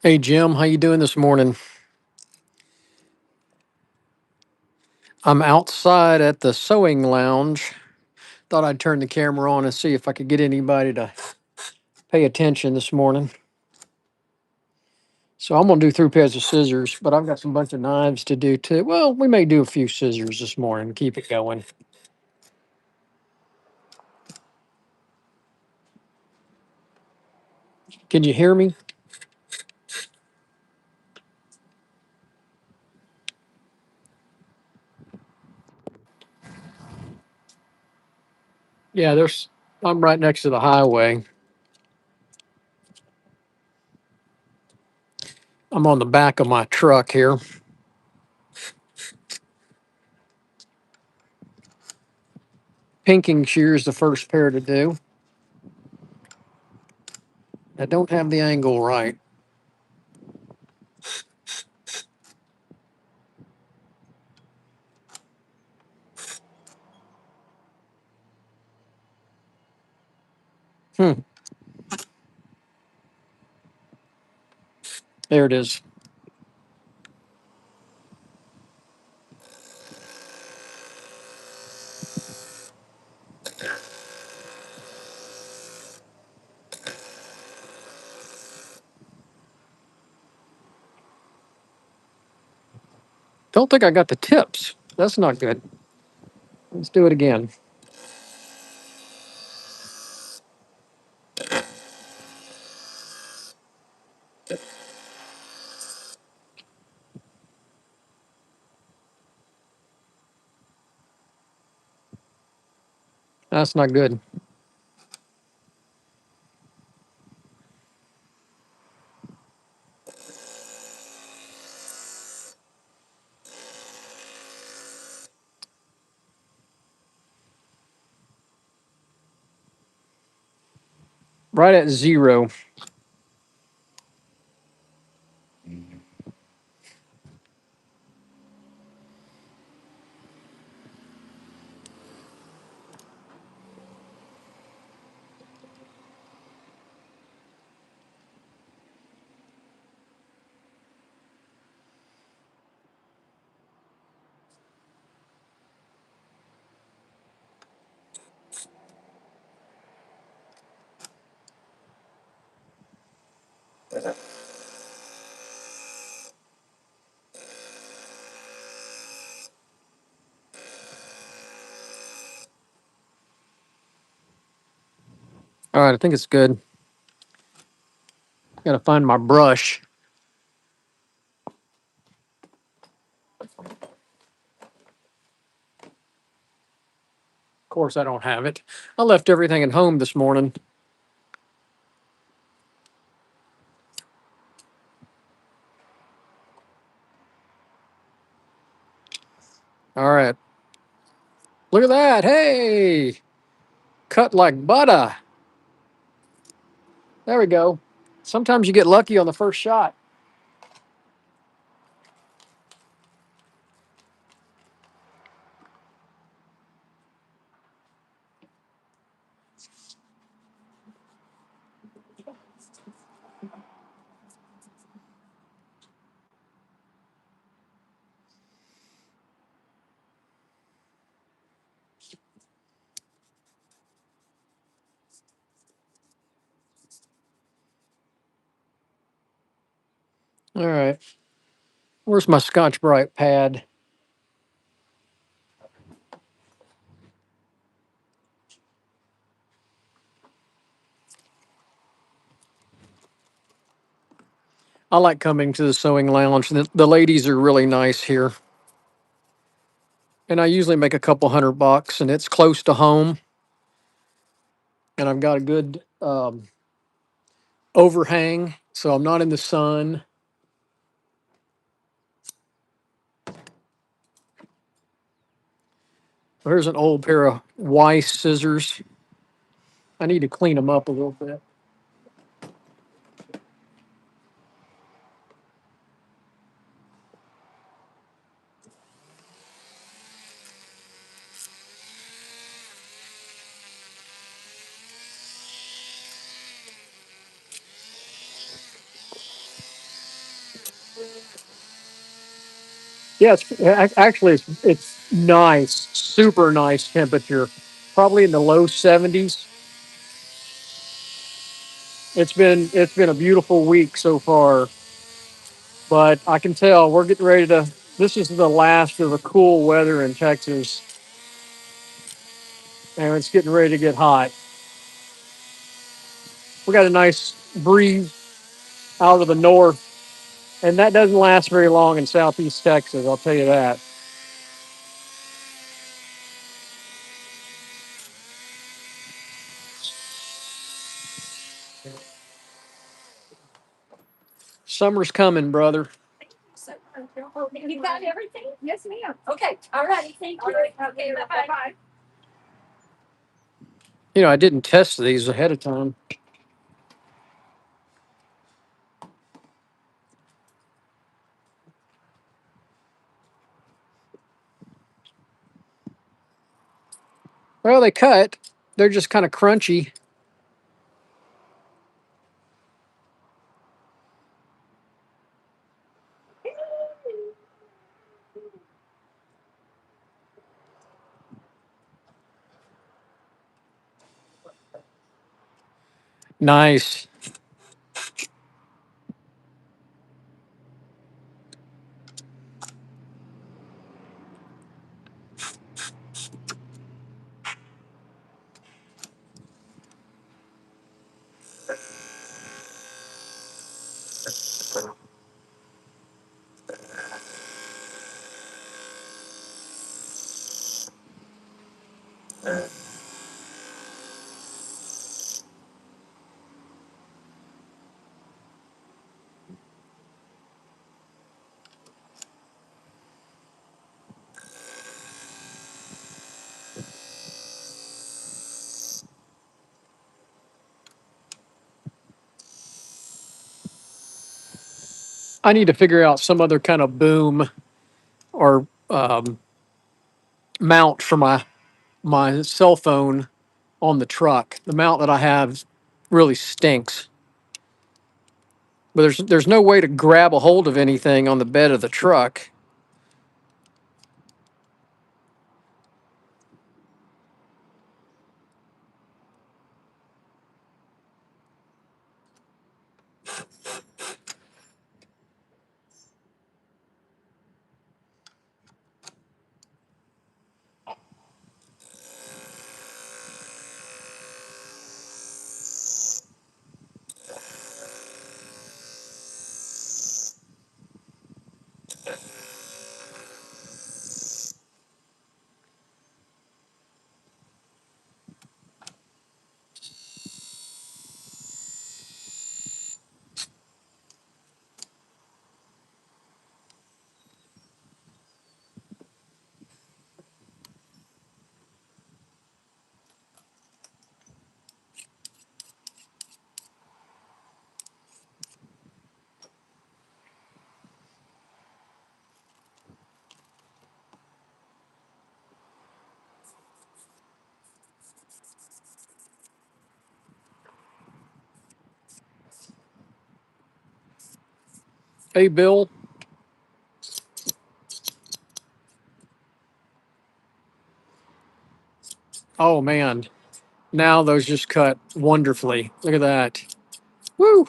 Hey Jim, how you doing this morning? I'm outside at the sewing lounge. Thought I'd turn the camera on and see if I could get anybody to pay attention this morning. So I'm gonna do 3 pairs of scissors, but I've got some bunch of knives to do too. Well, we may do a few scissors this morning, keep it going. Can you hear me? Yeah, I'm right next to the highway. I'm on the back of my truck here. Pinking shears the first pair to do. I don't have the angle right. Hmm, there it is. Don't think I got the tips. That's not good. Let's do it again. That's not good. Right at 0. All right, I think it's good. Got to find my brush. Of course, I don't have it. I left everything at home this morning. All right, look at that. Hey, cut like butter. There we go. Sometimes you get lucky on the first shot. All right, where's my Scotch Brite pad? I like coming to the sewing lounge. The ladies are really nice here. And I usually make a couple $100, and it's close to home. and I've got a good overhang, so I'm not in the sun. There's an old pair of Weiss scissors. I need to clean them up a little bit. Yeah, actually it's nice, super nice temperature. Probably in the low 70s. It's been a beautiful week so far, but I can tell we're getting ready to. This is the last of the cool weather in Texas, and it's getting ready to get hot. We got a nice breeze out of the north, and that doesn't last very long in Southeast Texas. I'll tell you that. Summer's coming, brother. You got everything? Yes, ma'am. Okay. All right. Thank you. Okay. Bye-bye. I didn't test these ahead of time. Well, they cut. They're just kind of crunchy. Nice. I need to figure out some other kind of boom or mount for my cell phone on the truck. The mount that I have really stinks. But there's no way to grab a hold of anything on the bed of the truck. Hey, Bill. Oh man, now those just cut wonderfully. Look at that. Woo!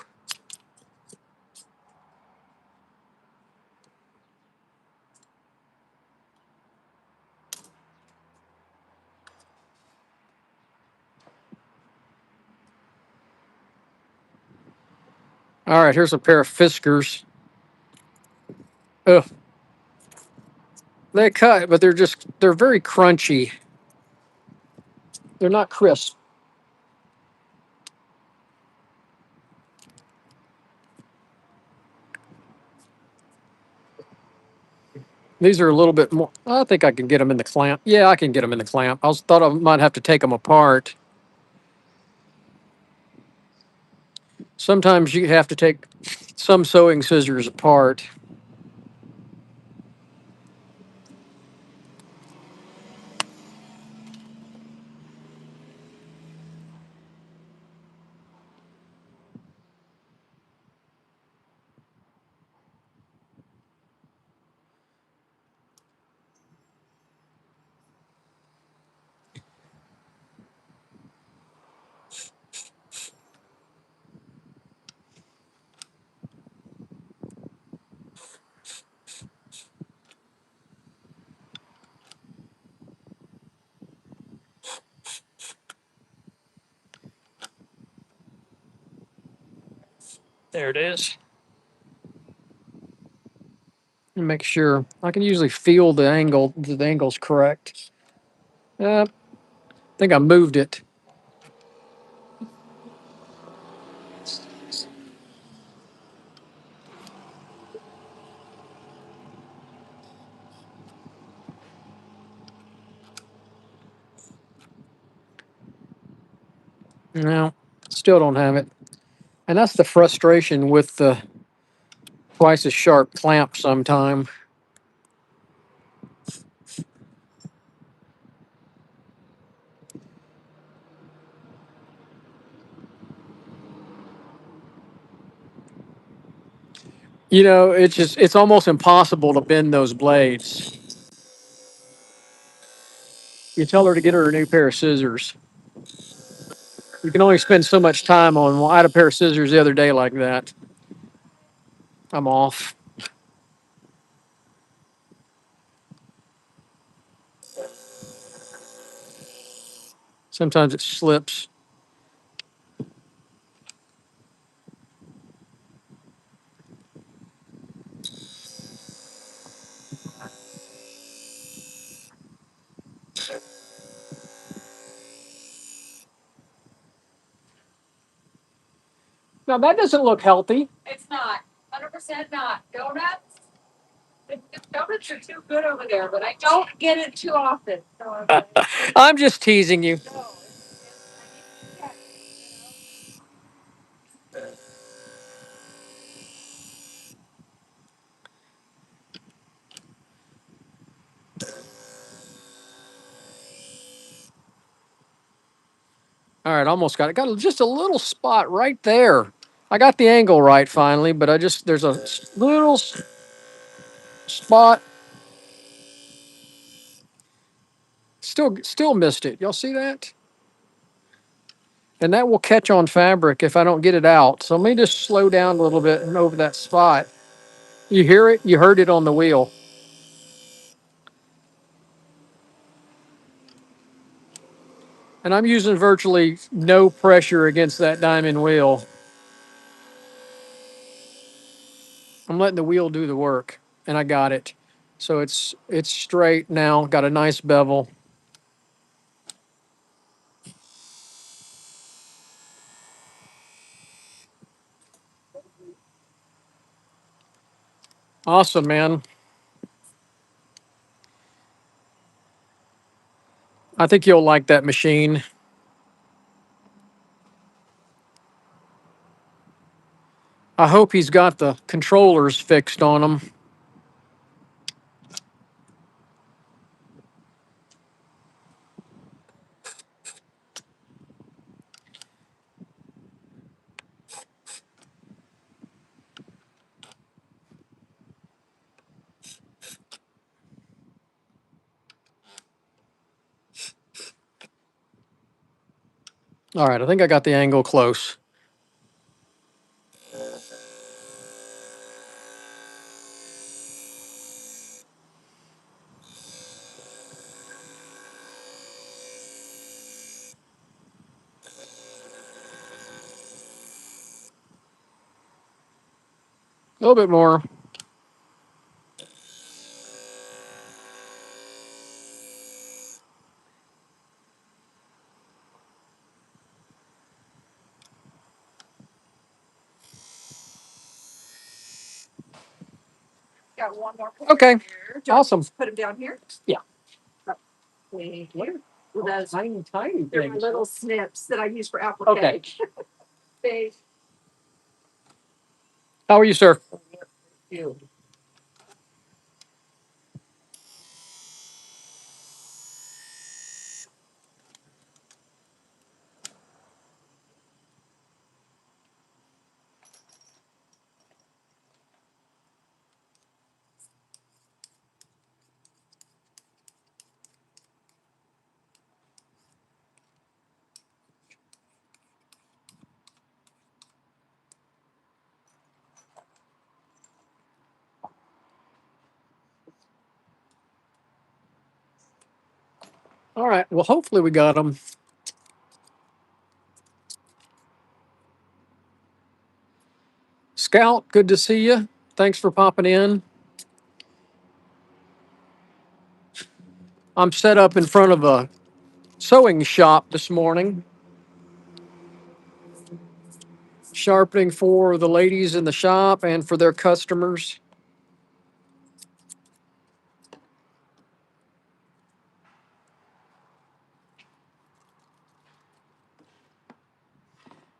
All right, here's a pair of Fiskars. Ugh, they cut, but they're very crunchy. They're not crisp. These are a little bit more. I think I can get them in the clamp. Yeah, I can get them in the clamp. Thought I might have to take them apart. Sometimes you have to take some sewing scissors apart. There it is. And make sure I can usually feel the angle. The angle's correct. I think I moved it. No, still don't have it. And that's the frustration with the twice as sharp clamp sometime. It's almost impossible to bend those blades. You tell her to get her a new pair of scissors. You can only spend so much time on. Well, I had a pair of scissors the other day like that. I'm off. Sometimes it slips. Now that doesn't look healthy. It's not. 100% not. Donuts? The donuts are too good over there, but I don't get it too often. So I'm just teasing you. no, I need to check. All right, almost got it. Got just a little spot right there. I got the angle right finally, but there's a little spot. Still missed it. Y'all see that? And that will catch on fabric if I don't get it out. So let me just slow down a little bit and over that spot. You hear it? You heard it on the wheel. And I'm using virtually no pressure against that diamond wheel. I'm letting the wheel do the work, and I got it. So it's straight now. Got a nice bevel. Awesome, man. I think you'll like that machine. I hope he's got the controllers fixed on him. All right, I think I got the angle close. A little bit more. Got one more. Okay. Here. Awesome. Put them down here. Yeah. Thank you. Well, Those tiny, tiny they're my things. little snips that I use for applique. Okay. Thank How are you, sir? you. All right. Well, hopefully we got them. Scout, good to see you. Thanks for popping in. I'm set up in front of a sewing shop this morning, sharpening for the ladies in the shop and for their customers.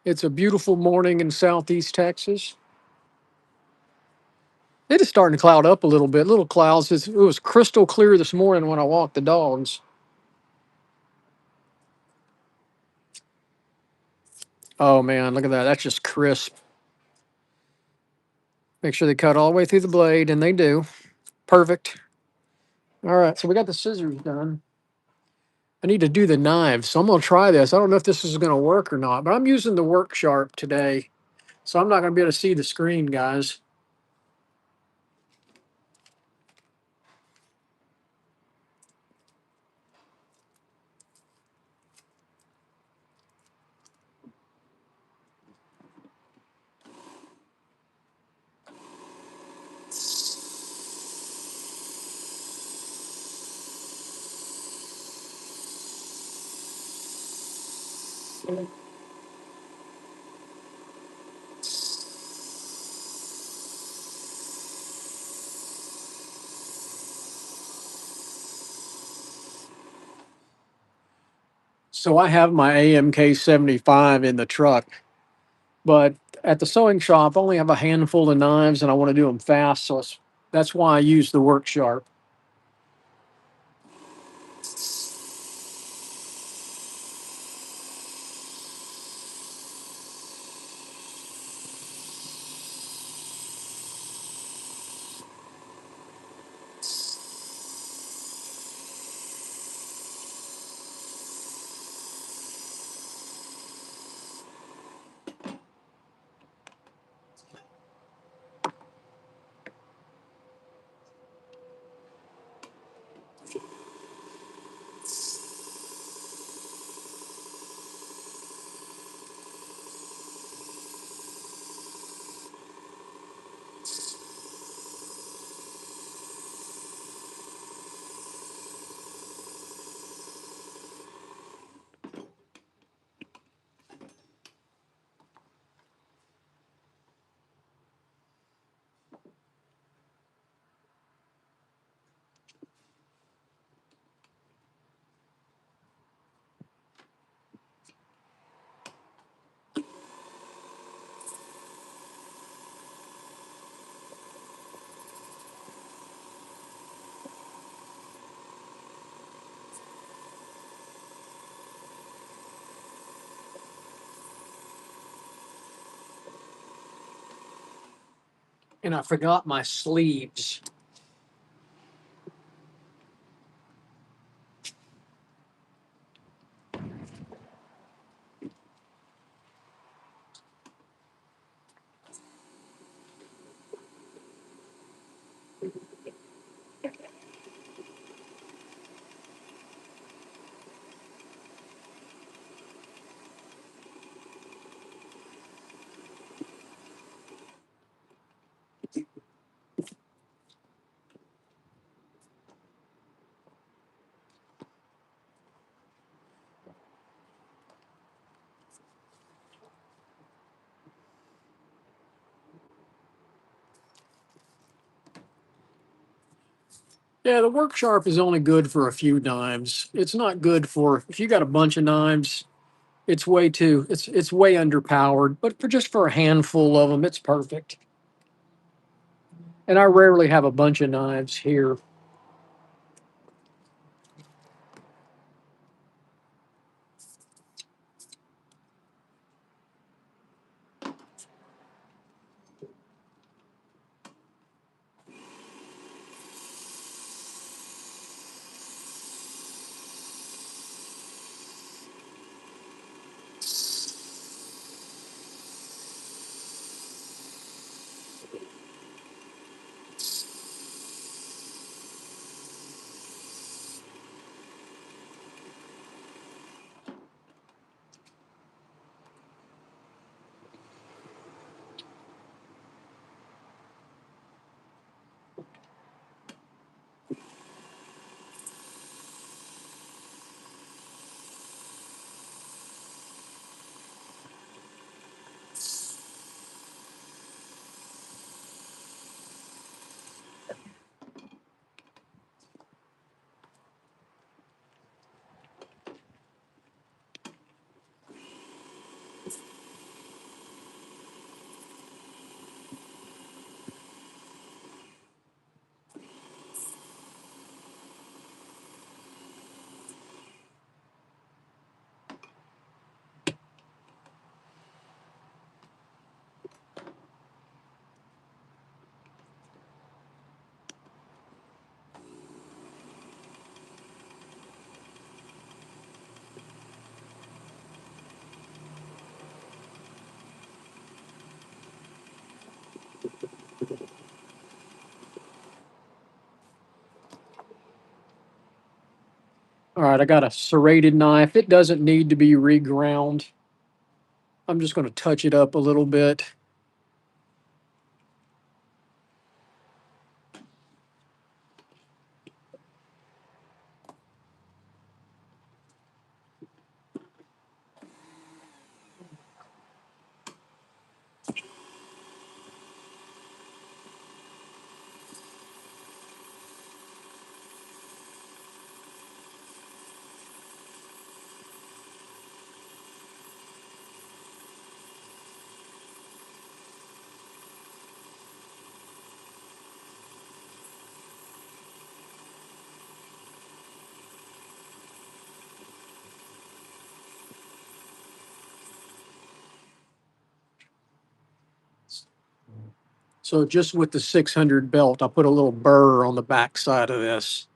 It's a beautiful morning in Southeast Texas. It is starting to cloud up a little bit. Little clouds. It was crystal clear this morning when I walked the dogs. Oh man, look at that. That's just crisp. Make sure they cut all the way through the blade, and they do. Perfect. All right, so we got the scissors done. I need to do the knives, so I'm gonna try this. I don't know if this is gonna work or not, but I'm using the work sharp today, so I'm not gonna be able to see the screen, guys. So I have my AMK 75 in the truck, but at the sewing shop, I only have a handful of knives, and I want to do them fast, so that's why I use the work sharp. And I forgot my sleeves. Yeah, the work sharp is only good for a few knives. It's not good for if you got a bunch of knives. It's way underpowered. But for just for a handful of them, it's perfect. And I rarely have a bunch of knives here. All right, I got a serrated knife. It doesn't need to be reground. I'm just going to touch it up a little bit. So just with the 600 belt, I put a little burr on the back side of this.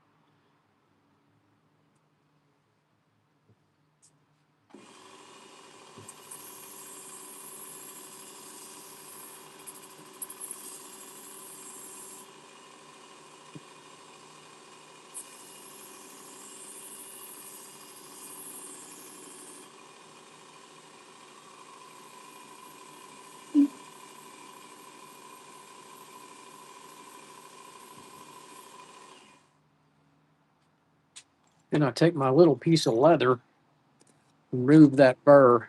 Then I take my little piece of leather, remove that burr,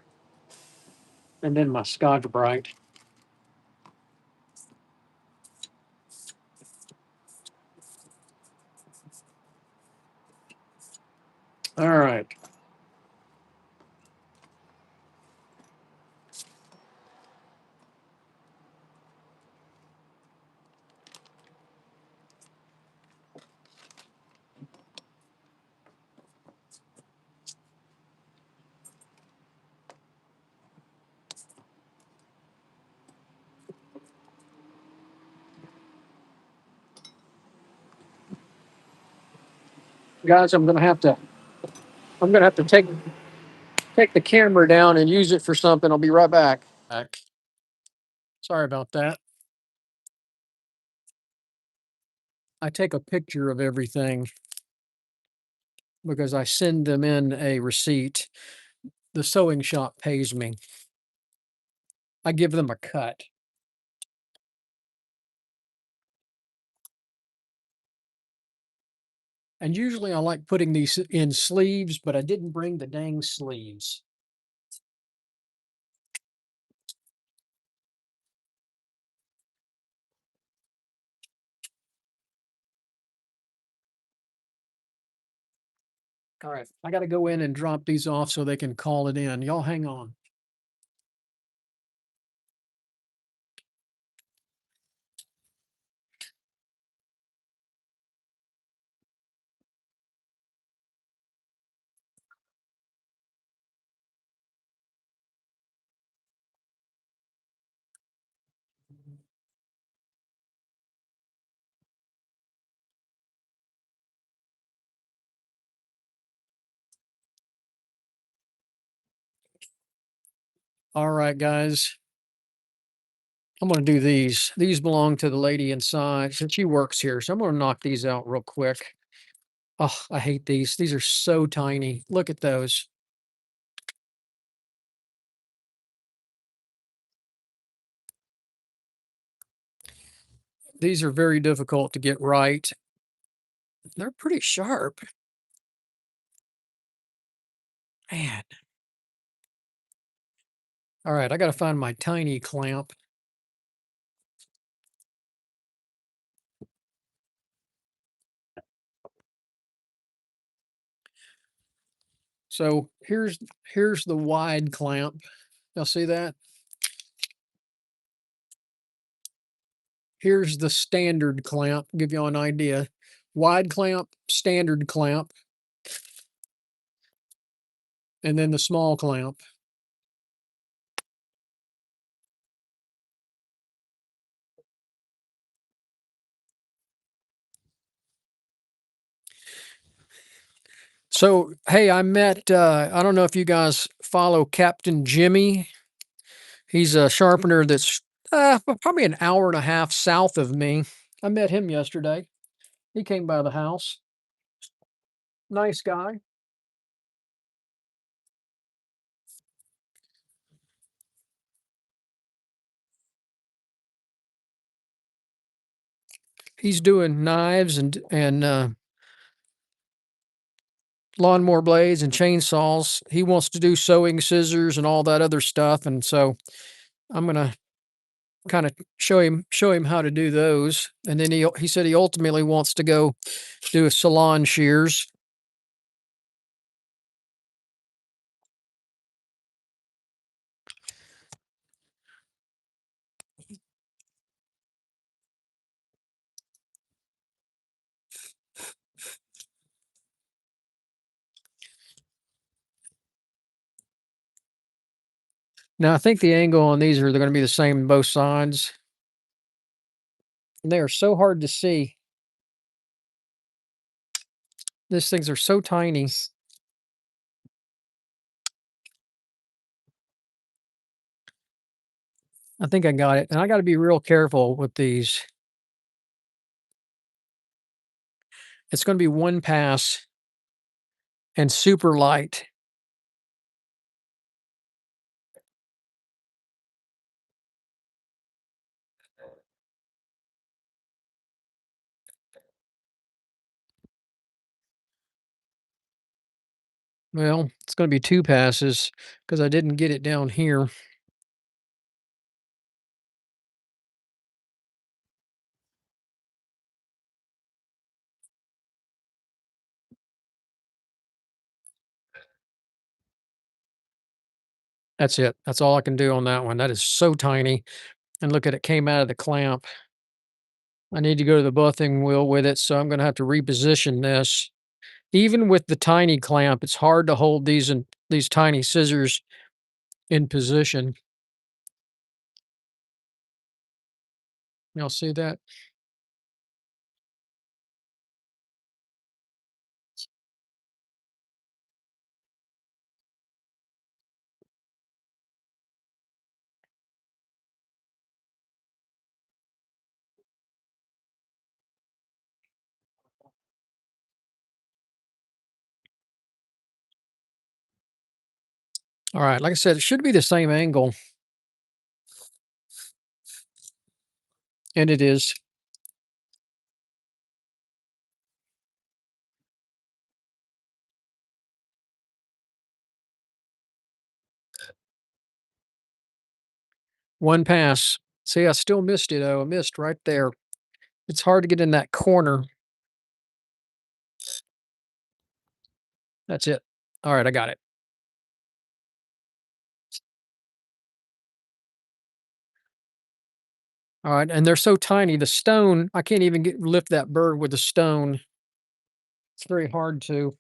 and then my Scotch Brite. All right. Guys, I'm gonna have to take the camera down and use it for something. I'll be right back. Sorry about that. I take a picture of everything because I send them in a receipt. The sewing shop pays me. I give them a cut. And usually I like putting these in sleeves, but I didn't bring the dang sleeves. All right, I got to go in and drop these off so they can call it in. Y'all hang on. All right, guys. I'm going to do these. These belong to the lady inside. So she works here. So I'm going to knock these out real quick. Oh, I hate these. These are so tiny. Look at those. These are very difficult to get right. They're pretty sharp. Man. All right, I got to find my tiny clamp. So here's the wide clamp. Y'all see that? Here's the standard clamp. Give you an idea. Wide clamp, standard clamp, and then the small clamp. So, hey, I met, I don't know if you guys follow Captain Jimmy. He's a sharpener that's probably an hour and a half south of me. I met him yesterday. He came by the house. Nice guy. He's doing knives and lawnmower blades and chainsaws. He wants to do sewing scissors and all that other stuff. And so I'm gonna kind of show him how to do those. And then he said he ultimately wants to go do a salon shears. Now I think the angle on these they're going to be the same on both sides. And they are so hard to see. These things are so tiny. I think I got it. And I got to be real careful with these. It's going to be one pass and super light. Well, it's going to be two passes because I didn't get it down here. That's it. That's all I can do on that one. That is so tiny. And look at it came out of the clamp. I need to go to the buffing wheel with it, so I'm going to have to reposition this. Even with the tiny clamp, it's hard to hold these tiny scissors in position. Y'all see that? All right, like I said, it should be the same angle, and it is. One pass. See, I still missed it, though. I missed right there. It's hard to get in that corner. That's it. All right, I got it. All right, and they're so tiny. The stone, I can't even lift that bird with the stone. It's very hard to.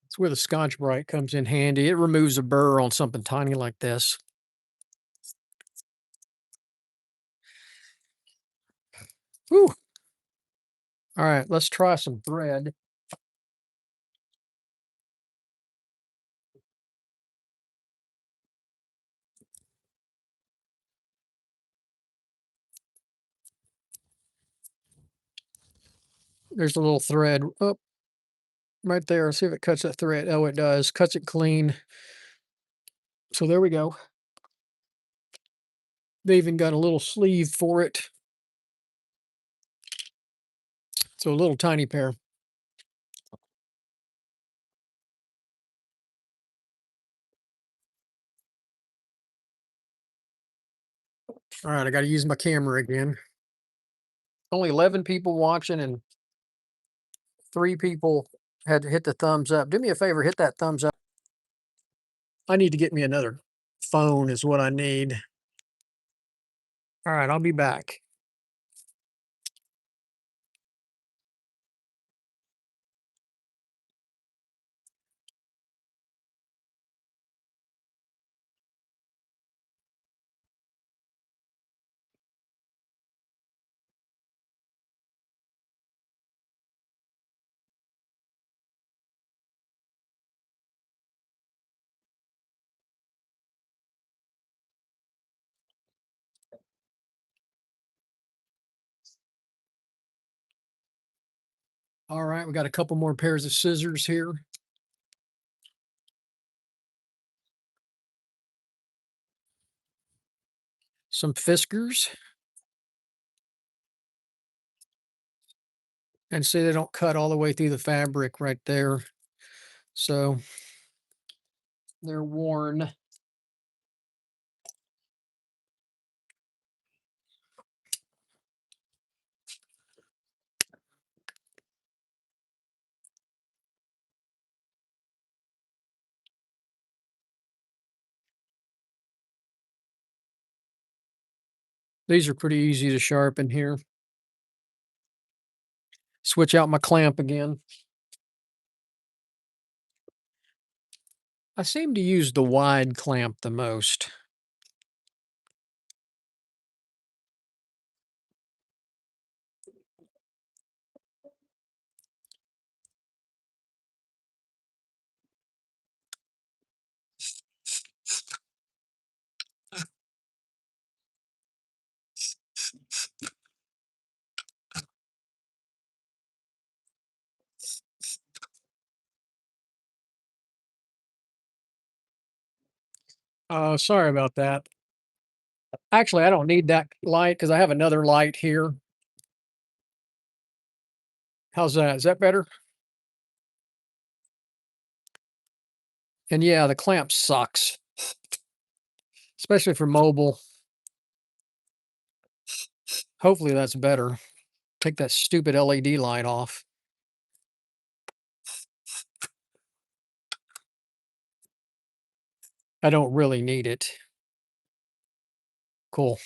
It's where the Scotch Brite comes in handy. It removes a burr on something tiny like this. Whew. All right, let's try some thread. There's a little thread up right there. See if it cuts that thread. Oh, it does. Cuts it clean. So there we go. They even got a little sleeve for it. So a little tiny pair. All right, I got to use my camera again. Only 11 people watching and 3 people had to hit the thumbs up. Do me a favor, hit that thumbs up. I need to get me another phone is what I need. All right, I'll be back. All right, we got a couple more pairs of scissors here. Some Fiskars. And see, they don't cut all the way through the fabric right there. So they're worn. These are pretty easy to sharpen here. Switch out my clamp again. I seem to use the wide clamp the most. Oh, sorry about that. Actually, I don't need that light because I have another light here. How's that? Is that better? And yeah, the clamp sucks, especially for mobile. Hopefully that's better. Take that stupid LED light off. I don't really need it. Cool.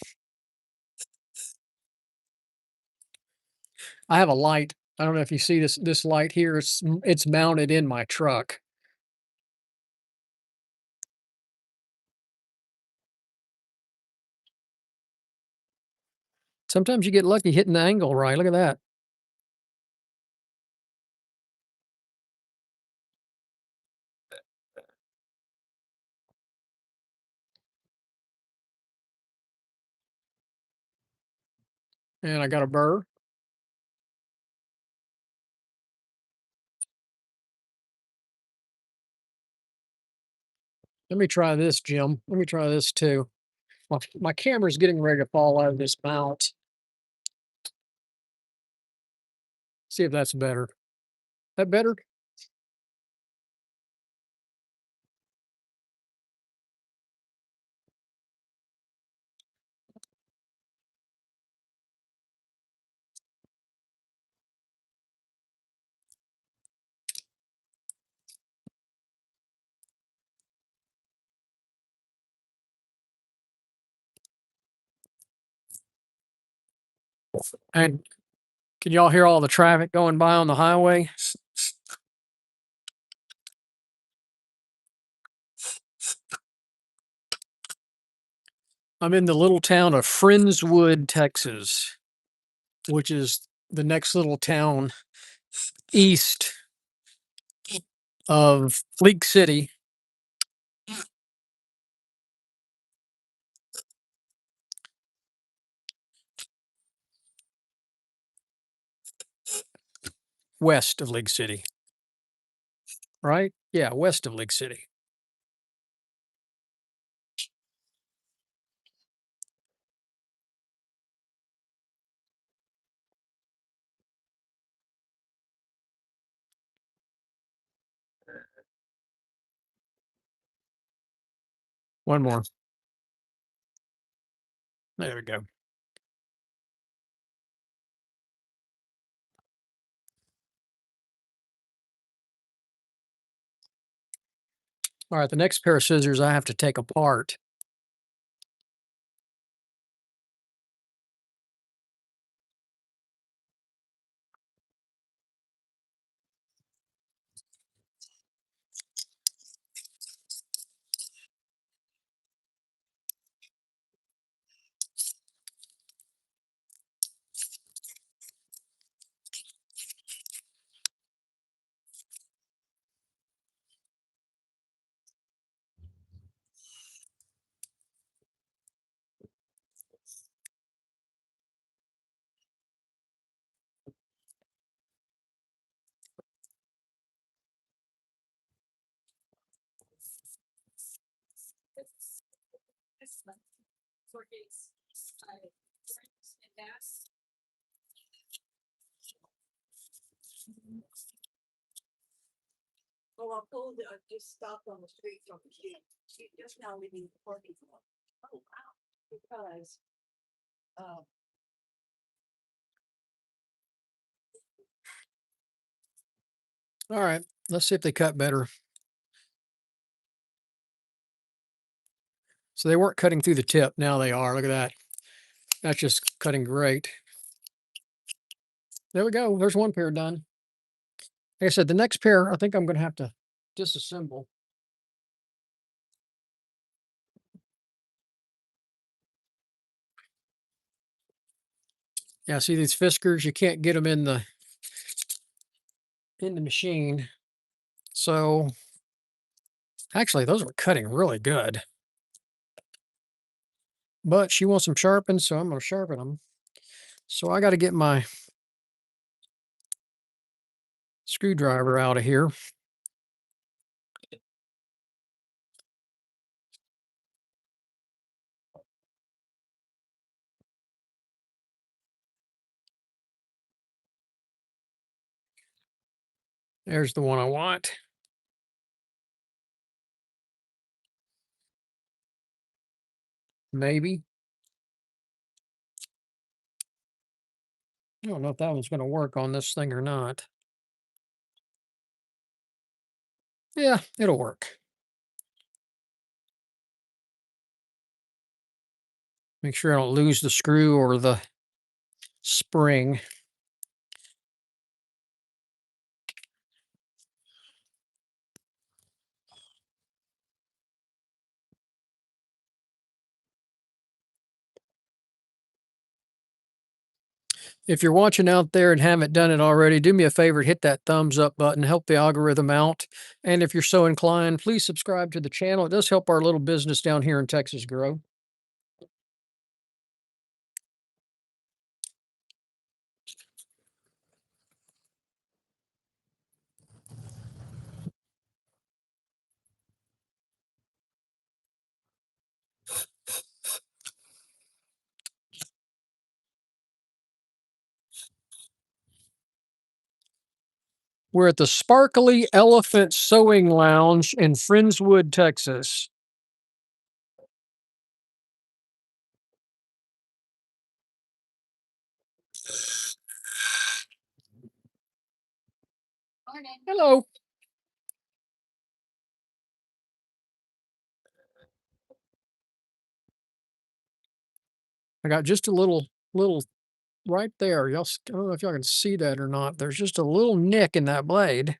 I have a light. I don't know if you see this light here. It's mounted in my truck. Sometimes you get lucky hitting the angle right. Look at that. And I got a burr. Let me try this, Jim. Let me try this too. My camera's getting ready to fall out of this mount. See if that's better. That better? And can y'all hear all the traffic going by on the highway? I'm in the little town of Friendswood, Texas, which is the next little town east of League City. West of League City, right? Yeah, west of League City. One more. There we go. All right, the next pair of scissors I have to take apart. Well, I pulled, I just stopped on the street from the she just now leaving the parking lot. Oh, wow. Because, uh, All right, let's see if they cut better. So they weren't cutting through the tip. Now they are. Look at that. That's just cutting great. There we go. There's one pair done. Like I said, the next pair, I think I'm going to have to disassemble. Yeah, see these fiskers, you can't get them in the machine. So actually, those were cutting really good. But she wants them sharpened, so I'm going to sharpen them. So I got to get my screwdriver out of here. There's the one I want. Maybe. I don't know if that one's going to work on this thing or not. Yeah, it'll work. Make sure I don't lose the screw or the spring. If you're watching out there and haven't done it already, do me a favor, hit that thumbs up button, help the algorithm out. And if you're so inclined, please subscribe to the channel. It does help our little business down here in Texas grow. We're at the Sparkly Elephant Sewing Lounge in Friendswood, Texas. Hello. I got just a little right there. I don't know if y'all can see that or not. There's just a little nick in that blade.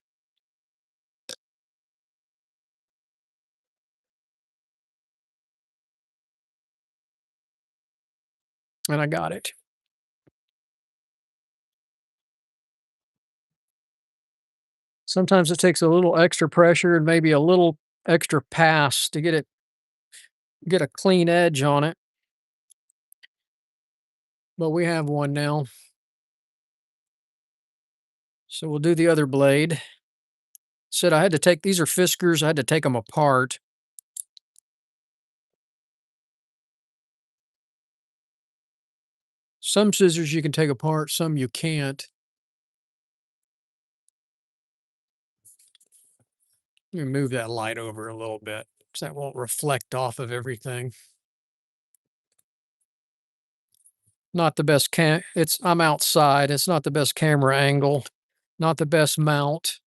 And I got it. Sometimes it takes a little extra pressure and maybe a little extra pass to get a clean edge on it. But we have one now. So we'll do the other blade. Said I had to take, these are Fiskars, I had to take them apart. Some scissors you can take apart, some you can't. Let me move that light over a little bit so that won't reflect off of everything. Not the best I'm outside. It's not the best camera angle, not the best mount.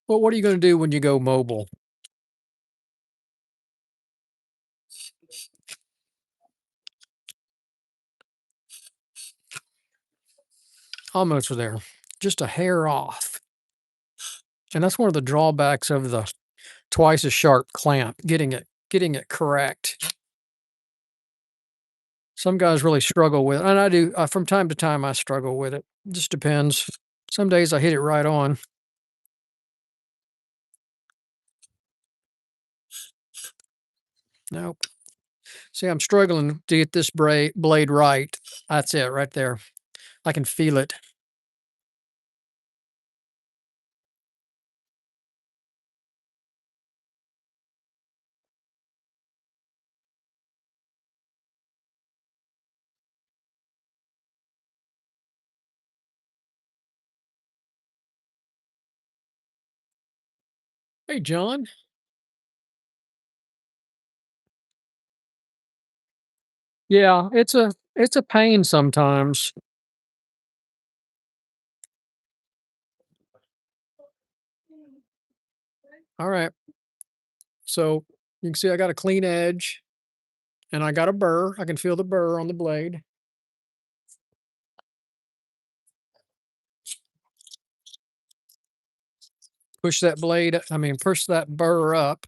Well, what are you going to do when you go mobile? Almost there. Just a hair off. And that's one of the drawbacks of the twice as sharp clamp, getting it correct. Some guys really struggle with it, and I do. From time to time, I struggle with it. Just depends. Some days I hit it right on. Nope. See, I'm struggling to get this blade right. That's it right there. I can feel it. Hey, John. Yeah, it's a pain sometimes. All right. So you can see I got a clean edge and I got a burr. I can feel the burr on the blade. Push that burr up.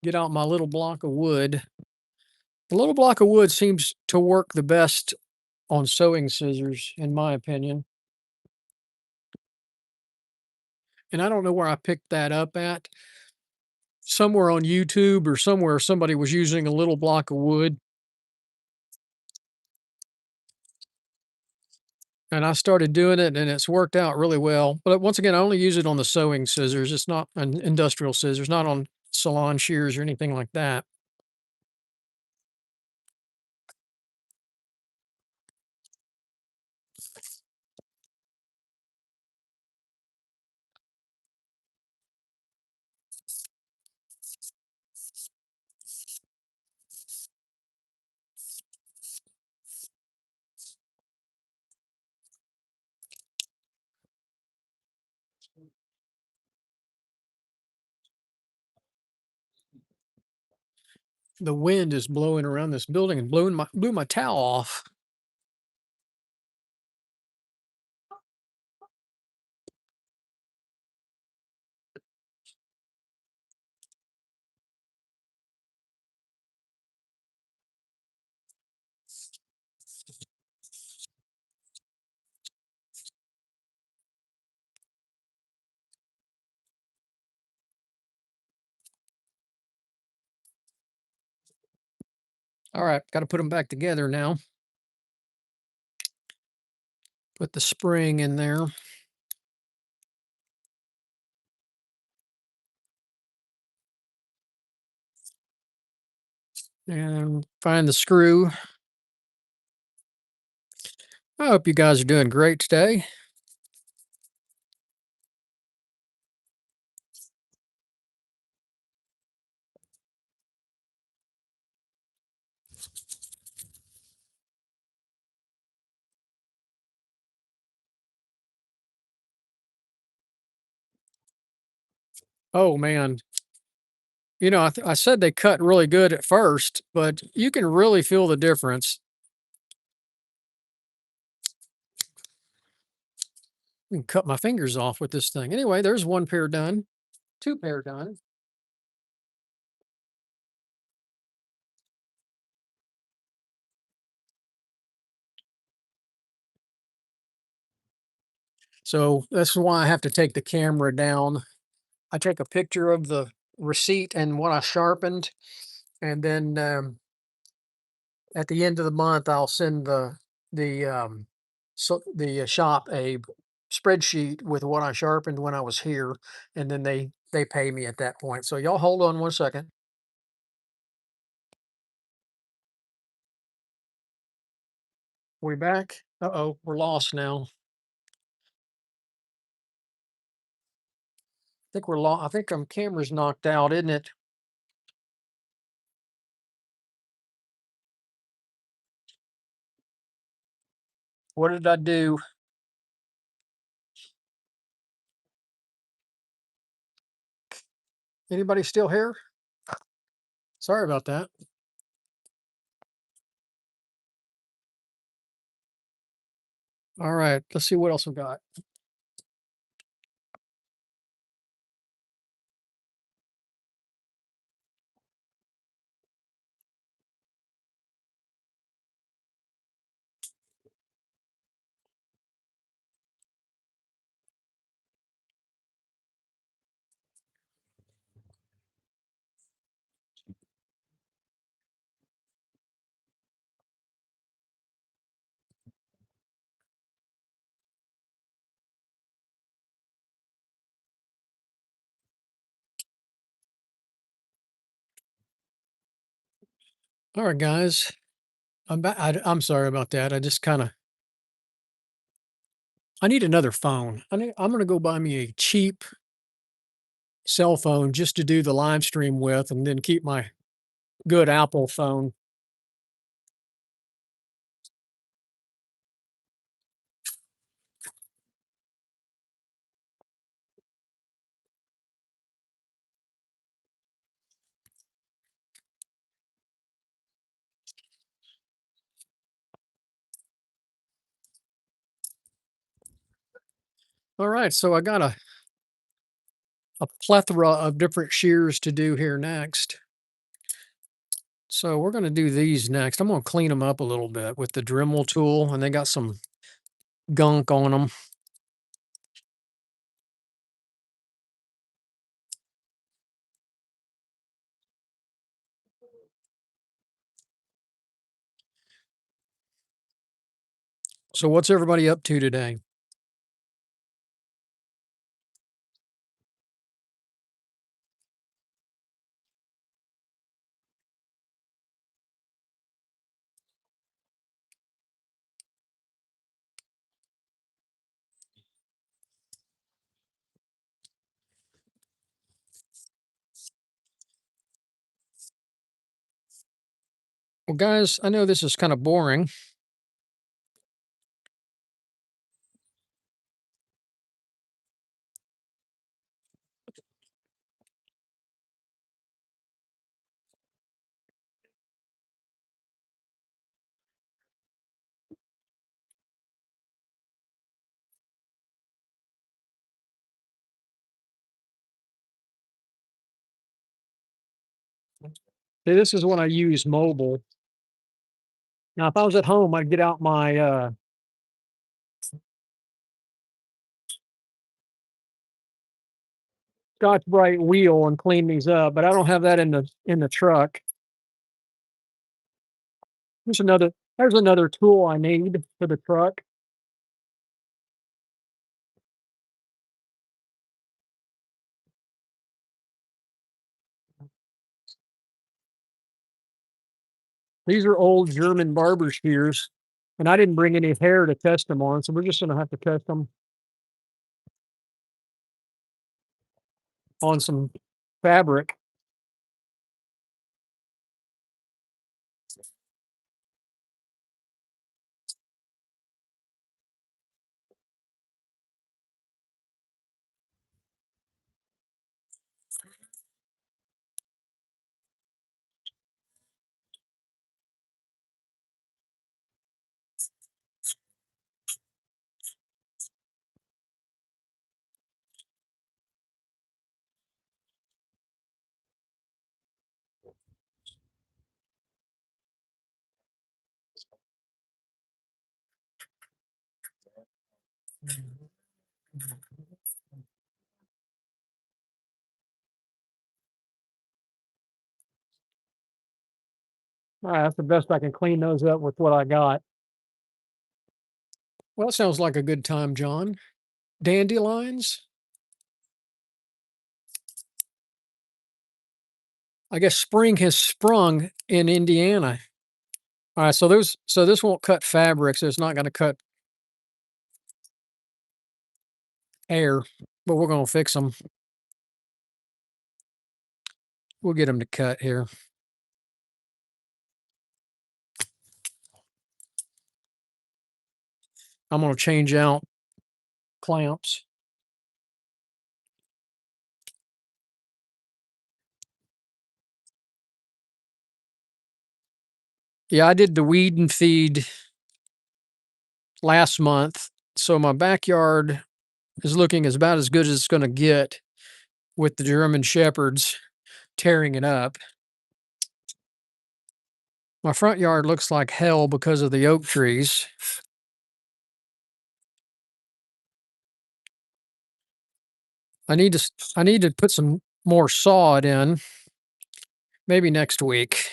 Get out my little block of wood. The little block of wood seems to work the best on sewing scissors, in my opinion. And I don't know where I picked that up at. Somewhere on YouTube or somewhere somebody was using a little block of wood. And I started doing it and it's worked out really well. But once again, I only use it on the sewing scissors. It's not an industrial scissors, not on salon shears or anything like that. The wind is blowing around this building and blew my towel off. All right, got to put them back together now. Put the spring in there. and find the screw. I hope you guys are doing great today. Oh man, I said they cut really good at first, but you can really feel the difference. I can cut my fingers off with this thing. Anyway, there's one pair done, two pair done. So that's why I have to take the camera down. I take a picture of the receipt and what I sharpened, and then at the end of the month, I'll send the shop a spreadsheet with what I sharpened when I was here, and then they pay me at that point. So y'all hold on one second. We back? Uh-oh, we're lost now. I think we're lost. I think camera's knocked out, isn't it? What did I do? Anybody still here? Sorry about that. All right, let's see what else we got. All right, guys. I'm back. I'm sorry about that. I just kind of I need another phone. I'm gonna go buy me a cheap cell phone just to do the live stream with, and then keep my good Apple phone. All right, so I got a plethora of different shears to do here next. So we're going to do these next. I'm going to clean them up a little bit with the Dremel tool, and they got some gunk on them. So what's everybody up to today? Well, guys, I know this is kind of boring. See, this is when I use mobile. Now, if I was at home, I'd get out my Scotch Brite wheel and clean these up, but I don't have that in the truck. There's another tool I need for the truck. These are old German barber shears, and I didn't bring any hair to test them on, so we're just going to have to test them on some fabric. All right, that's the best I can clean those up with what I got. Well, that sounds like a good time, John. Dandelions? I guess spring has sprung in Indiana. All right, so this won't cut fabric, so it's not going to cut hair, but we're going to fix them. We'll get them to cut here. I'm going to change out clamps. Yeah, I did the weed and feed last month, so my backyard is looking about as good as it's going to get with the German Shepherds tearing it up. My front yard looks like hell because of the oak trees. I need to put some more sod in, maybe next week.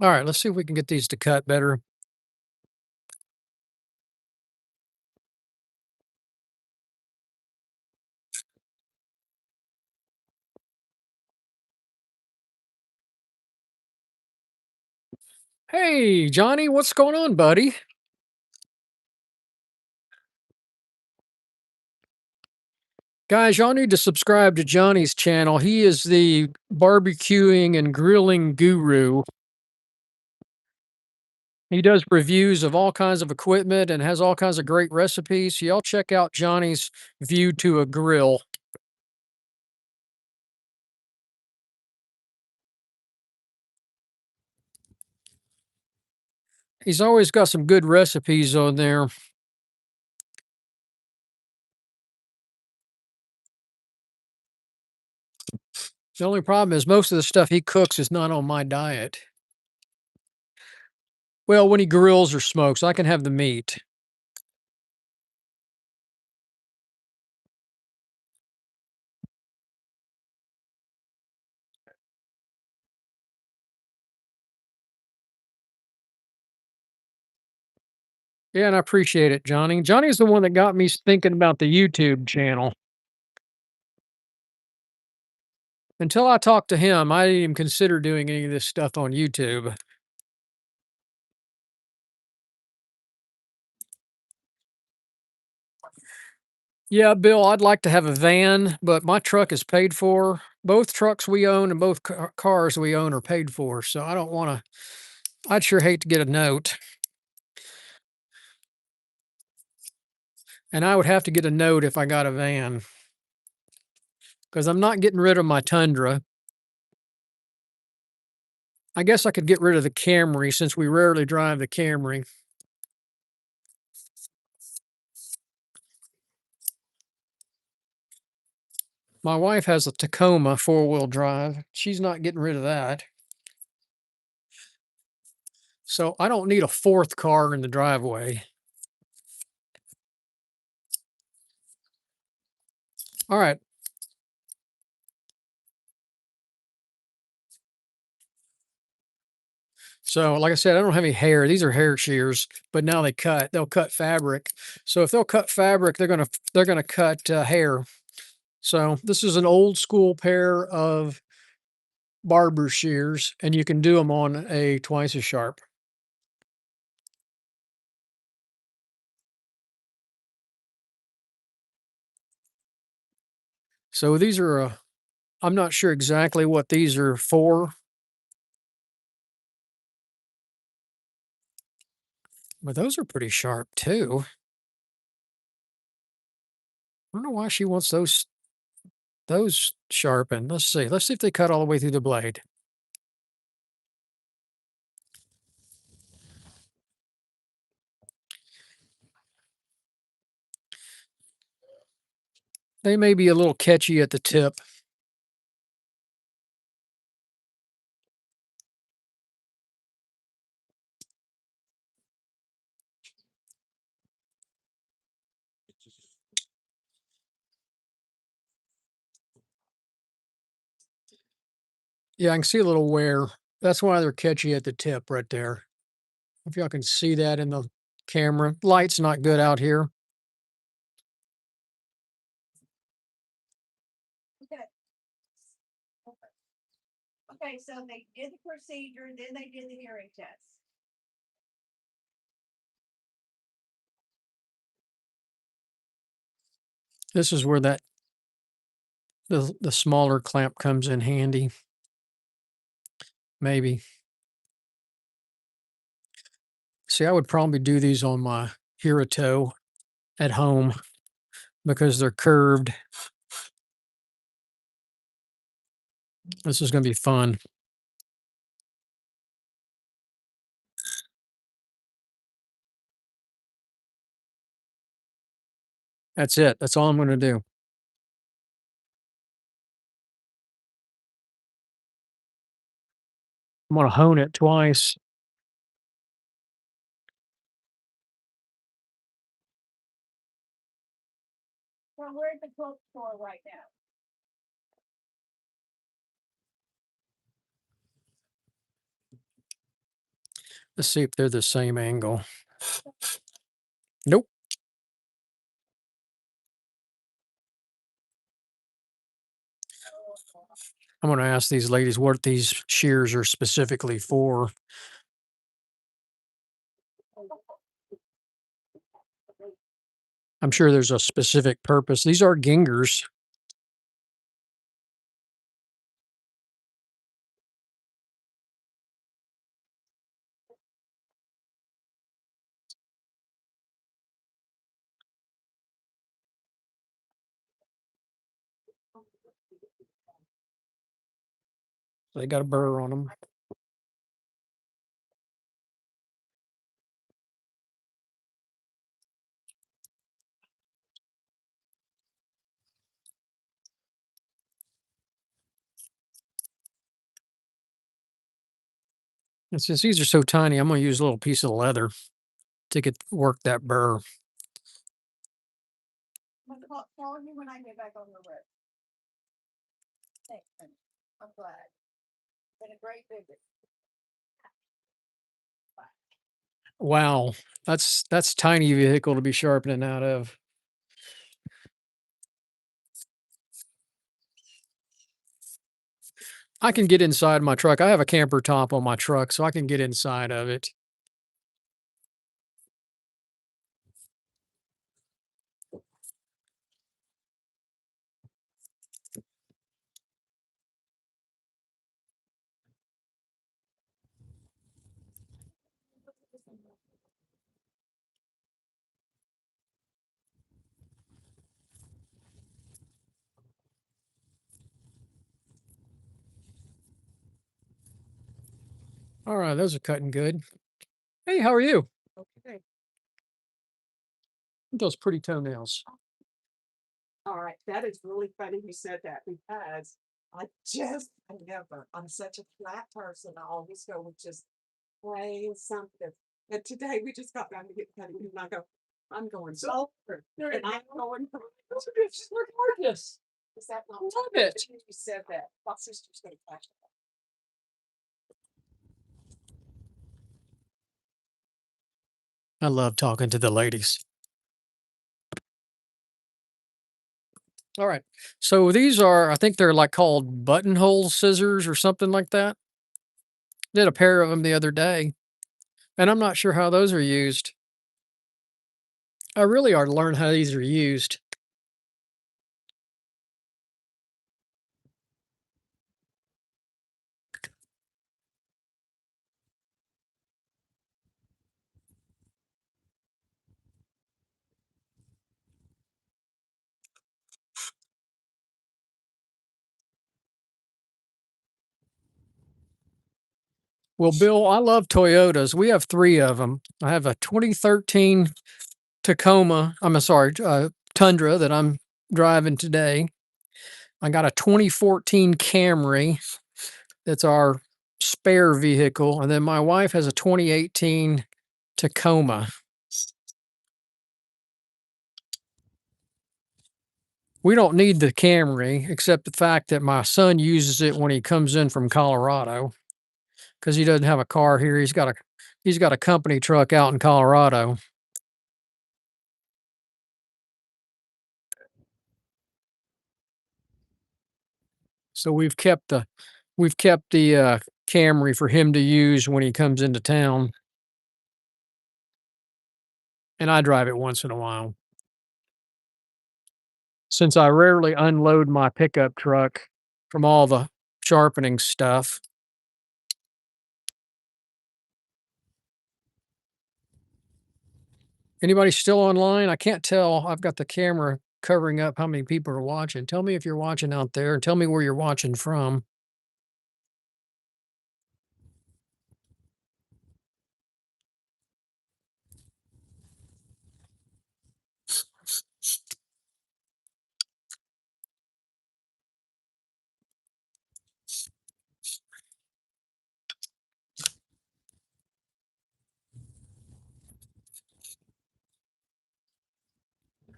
All right, let's see if we can get these to cut better. Hey, Johnny, what's going on, buddy? Guys, y'all need to subscribe to Johnny's channel. He is the barbecuing and grilling guru. He does reviews of all kinds of equipment and has all kinds of great recipes. Y'all check out Johnny's View to a Grill. He's always got some good recipes on there. The only problem is most of the stuff he cooks is not on my diet. Well, when he grills or smokes, I can have the meat. Yeah, and I appreciate it, Johnny. Johnny's the one that got me thinking about the YouTube channel. Until I talked to him, I didn't even consider doing any of this stuff on YouTube. Yeah, Bill, I'd like to have a van, but my truck is paid for. Both trucks we own and both cars we own are paid for. So I don't want to, I'd sure hate to get a note. And I would have to get a note if I got a van because I'm not getting rid of my Tundra. I guess I could get rid of the Camry since we rarely drive the Camry. My wife has a Tacoma 4-wheel drive. She's not getting rid of that. So I don't need a fourth car in the driveway. All right. So, like I said, I don't have any hair. These are hair shears, but now they'll cut fabric. So if they'll cut fabric, they're gonna cut hair. So this is an old school pair of barber shears, and you can do them on a twice as sharp. So these are I'm not sure exactly what these are for, but those are pretty sharp too. I don't know why she wants those sharpened. Let's see. Let's see if they cut all the way through the blade. They may be a little catchy at the tip. Yeah, I can see a little wear. That's why they're catchy at the tip right there. If y'all can see that in the camera. Light's not good out here. Okay. Okay, so they did the procedure, and then they did the hearing test. This is where the smaller clamp comes in handy. Maybe. See, I would probably do these on my Hirato at home because they're curved. This is going to be fun. That's it. That's all I'm going to do. I'm going to hone it twice. Well, we're at the clothes store right now. Let's see if they're the same angle. Nope. I'm going to ask these ladies what these shears are specifically for. I'm sure there's a specific purpose. These are gingers. They got a burr on them. And since these are so tiny, I'm going to use a little piece of leather to work that burr. I'm gonna call you when I get back on the road. Thanks, honey. I'm glad. Been a great visit. Wow, that's tiny vehicle to be sharpening out of. I can get inside my truck. I have a camper top on my truck, so I can get inside of it. All right, those are cutting good. Hey, how are you? Okay. Those pretty toenails. All right, that is really funny you said that because I never, I'm such a flat person. I always go with just plain something. And today we just got down to get cutting and I'm going so, and I'm going, Those are just look gorgeous. is that not? Love it. You said that. My sister's gonna catch I love talking to the ladies. All right. So these are, I think they're like called buttonhole scissors or something like that. Did a pair of them the other day, and I'm not sure how those are used. I really ought to learn how these are used. Well, Bill, I love Toyotas. We have three of them. I have a 2013 Tacoma. I'm sorry, Tundra that I'm driving today. I got a 2014 Camry. That's our spare vehicle, and then my wife has a 2018 Tacoma. We don't need the Camry, except the fact that my son uses it when he comes in from Colorado because he doesn't have a car here. He's got a company truck out in Colorado. So we've kept the Camry for him to use when he comes into town, and I drive it once in a while. Since I rarely unload my pickup truck from all the sharpening stuff. Anybody still online? I can't tell. I've got the camera covering up how many people are watching. Tell me if you're watching out there and tell me where you're watching from.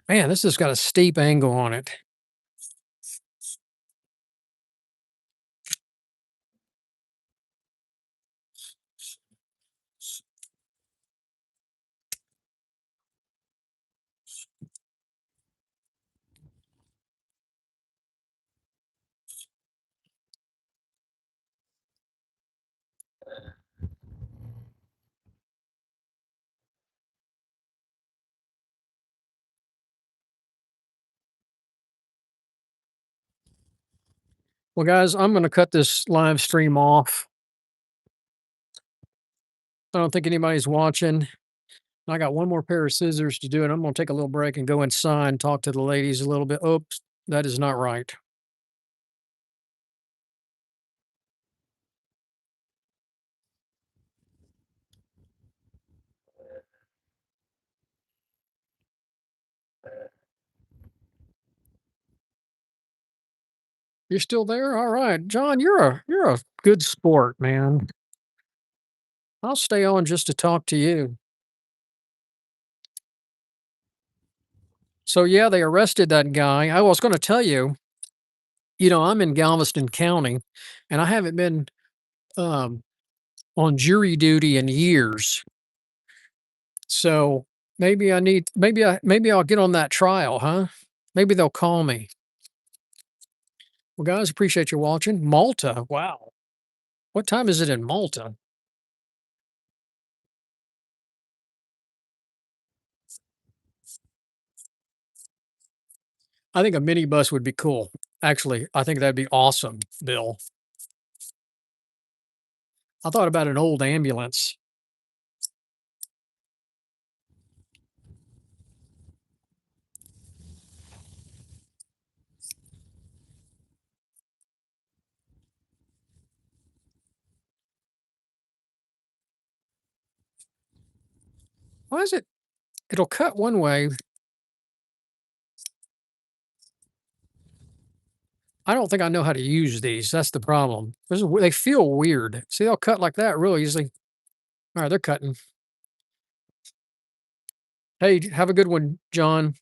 Man, this has got a steep angle on it. Well, guys, I'm going to cut this live stream off. I don't think anybody's watching. I got one more pair of scissors to do, and I'm going to take a little break and go inside and talk to the ladies a little bit. Oops, that is not right. You're still there? All right. John, you're a good sport, man. I'll stay on just to talk to you. So yeah, they arrested that guy. I was going to tell you, I'm in Galveston County, and I haven't been um, on jury duty in years. So maybe I'll get on that trial, huh? Maybe they'll call me. Well, guys, appreciate you watching. Malta, wow. What time is it in Malta? I think a minibus would be cool. Actually, I think that'd be awesome, Bill. I thought about an old ambulance. Why is it? It'll cut one way. I don't think I know how to use these. That's the problem. They feel weird. See, they'll cut like that real easily. All right, they're cutting. Hey, have a good one, John.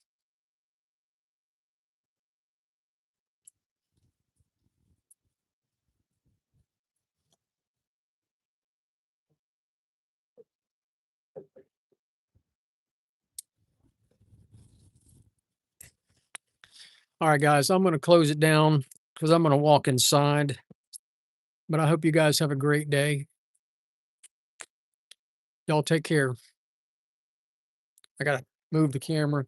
All right, guys, I'm going to close it down because I'm going to walk inside. But I hope you guys have a great day. Y'all take care. I got to move the camera.